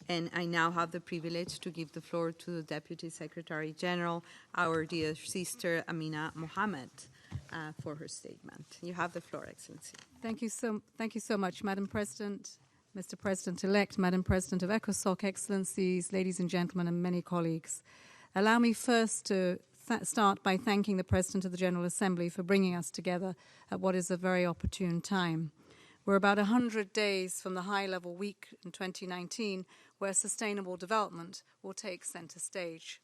And I now have the privilege to give the floor to the Deputy Secretary General, our dear sister Amina Mohammed, for her statement. You have the floor, Excellency. Thank you so much, Madam President, Mr. President-elect, Madam President of ECOSOC, Excellencies, ladies and gentlemen, and many colleagues. Allow me first to start by thanking the President of the General Assembly for bringing us together at what is a very opportune time. We're about 100 days from the high-level week in 2019 where sustainable development will take center stage.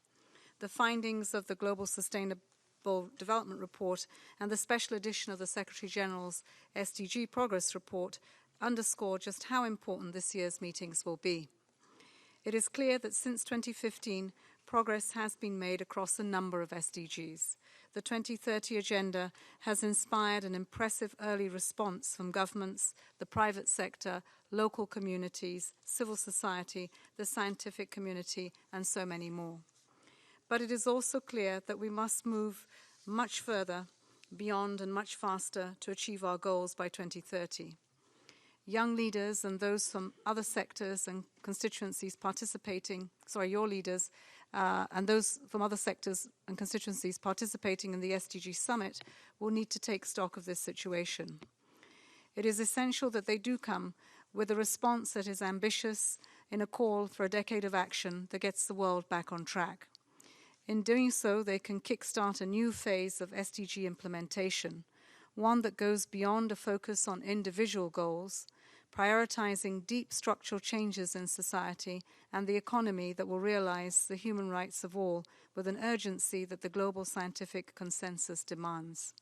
The findings of the Global Sustainable Development Report and the special edition of the Secretary-General's SDG Progress Report underscore just how important this year's meetings will be. It is clear that since 2015, progress has been made across a number of SDGs. The 2030 Agenda has inspired an impressive early response from governments, the private sector, local communities, civil society, the scientific community, and so many more. But it is also clear that we must move much further, beyond and much faster to achieve our goals by 2030. Young leaders and those from other sectors and constituencies participating, your leaders, and those from other sectors and constituencies participating in the SDG Summit will need to take stock of this situation. It is essential that they do come with a response that is ambitious in a call for a decade of action that gets the world back on track. In doing so, they can kickstart a new phase of SDG implementation, one that goes beyond a focus on individual goals, prioritizing deep structural changes in society and the economy that will realize the human rights of all with an urgency that the global scientific consensus demands.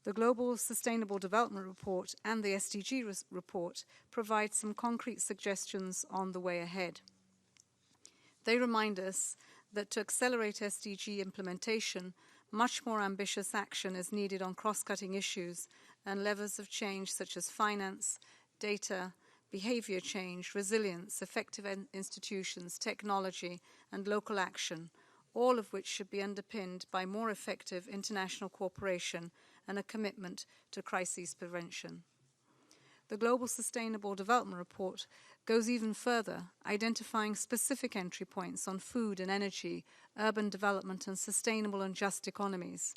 The Global Sustainable Development Report and the SDG report provide some concrete suggestions on the way ahead. They remind us that to accelerate SDG implementation, much more ambitious action is needed on cross-cutting issues and levers of change such as finance, data, behavior change, resilience, effective institutions, technology, and local action, all of which should be underpinned by more effective international cooperation and a commitment to crises prevention. The Global Sustainable Development Report goes even further, identifying specific entry points on food and energy, urban development, and sustainable and just economies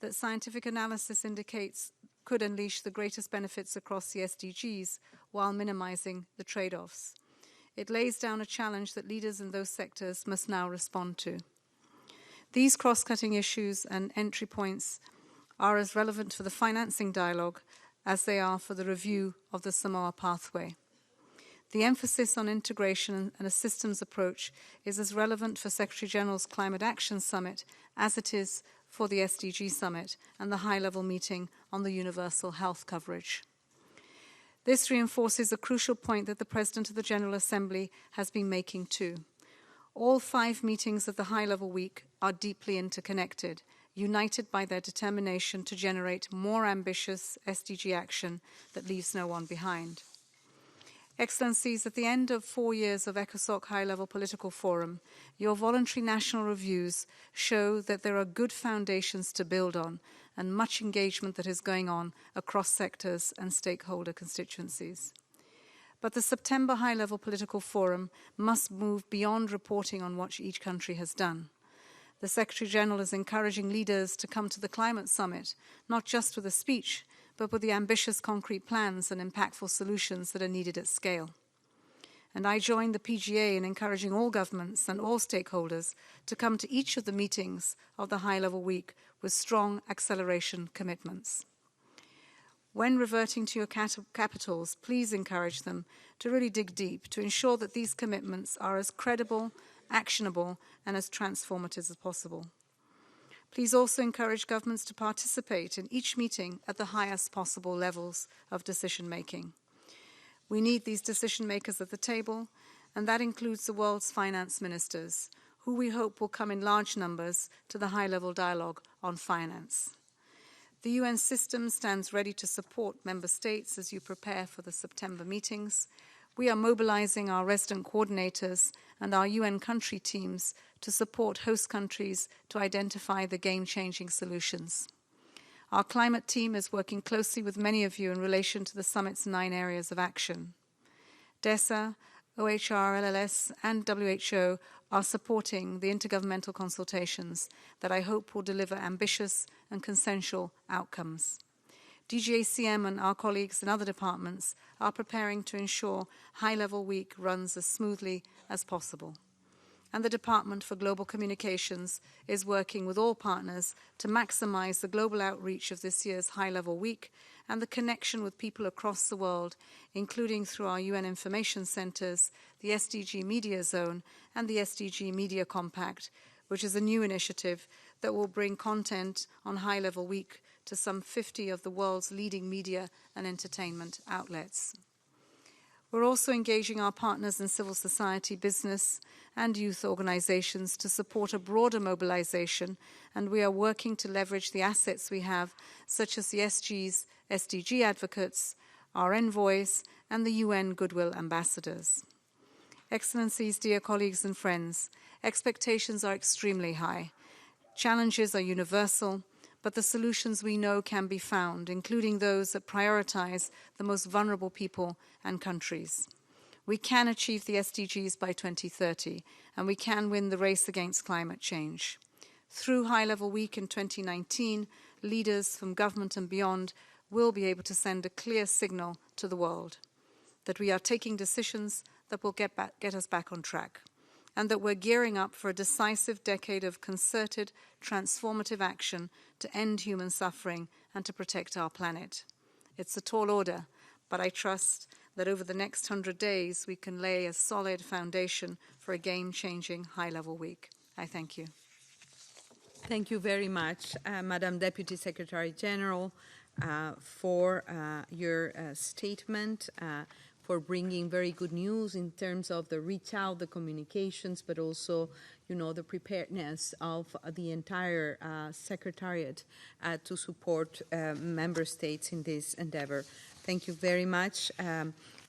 that scientific analysis indicates could unleash the greatest benefits across the SDGs while minimizing the trade-offs. It lays down a challenge that leaders in those sectors must now respond to. These cross-cutting issues and entry points are as relevant for the financing dialogue as they are for the review of the Samoa pathway. The emphasis on integration and a systems approach is as relevant for Secretary-General's Climate Action Summit as it is for the SDG Summit and the high-level meeting on the universal health coverage. This reinforces a crucial point that the President of the General Assembly has been making too. All 5 meetings of the high-level week are deeply interconnected, united by their determination to generate more ambitious SDG action that leaves no one behind. Excellencies, at the end of 4 years of ECOSOC High-Level Political Forum, your voluntary national reviews show that there are good foundations to build on and much engagement that is going on across sectors and stakeholder constituencies. But the September High-Level Political Forum must move beyond reporting on what each country has done. The Secretary-General is encouraging leaders to come to the Climate Summit, not just with a speech, but with the ambitious concrete plans and impactful solutions that are needed at scale. And I join the PGA in encouraging all governments and all stakeholders to come to each of the meetings of the high-level week with strong acceleration commitments. When reverting to your capitals, please encourage them to really dig deep to ensure that these commitments are as credible, actionable, and as transformative as possible. Please also encourage governments to participate in each meeting at the highest possible levels of decision-making. We need these decision-makers at the table, and that includes the world's finance ministers, who we hope will come in large numbers to the high-level dialogue on finance. The UN system stands ready to support member states as you prepare for the September meetings. We are mobilizing our resident coordinators and our UN country teams to support host countries to identify the game-changing solutions. Our climate team is working closely with many of you in relation to the summit's 9 areas of action. DESA, OHR, LLS, and WHO are supporting the intergovernmental consultations that I hope will deliver ambitious and consensual outcomes. DGACM and our colleagues in other departments are preparing to ensure High-Level Week runs as smoothly as possible. And the Department for Global Communications is working with all partners to maximize the global outreach of this year's High-Level Week and the connection with people across the world, including through our UN Information Centers, the SDG Media Zone, and the SDG Media Compact, which is a new initiative that will bring content on High-Level Week to some 50 of the world's leading media and entertainment outlets. We're also engaging our partners in civil society, business, and youth organizations to support a broader mobilization, and we are working to leverage the assets we have, such as the SGs, SDG advocates, our envoys, and the UN Goodwill Ambassadors. Excellencies, dear colleagues and friends, expectations are extremely high. Challenges are universal, but the solutions we know can be found, including those that prioritize the most vulnerable people and countries. We can achieve the SDGs by 2030, and we can win the race against climate change. Through High-Level Week in 2019, leaders from government and beyond will be able to send a clear signal to the world that we are taking decisions that will get us back on track, and that we're gearing up for a decisive decade of concerted, transformative action to end human suffering and to protect our planet. It's a tall order, but I trust that over the next 100 days we can lay a solid foundation for a game-changing High-Level Week. I thank you. Thank you very much, Madam Deputy Secretary General, for your statement, for bringing very good news in terms of the reach out, the communications, but also, the preparedness of the entire Secretariat to support member states in this endeavor. Thank you very much.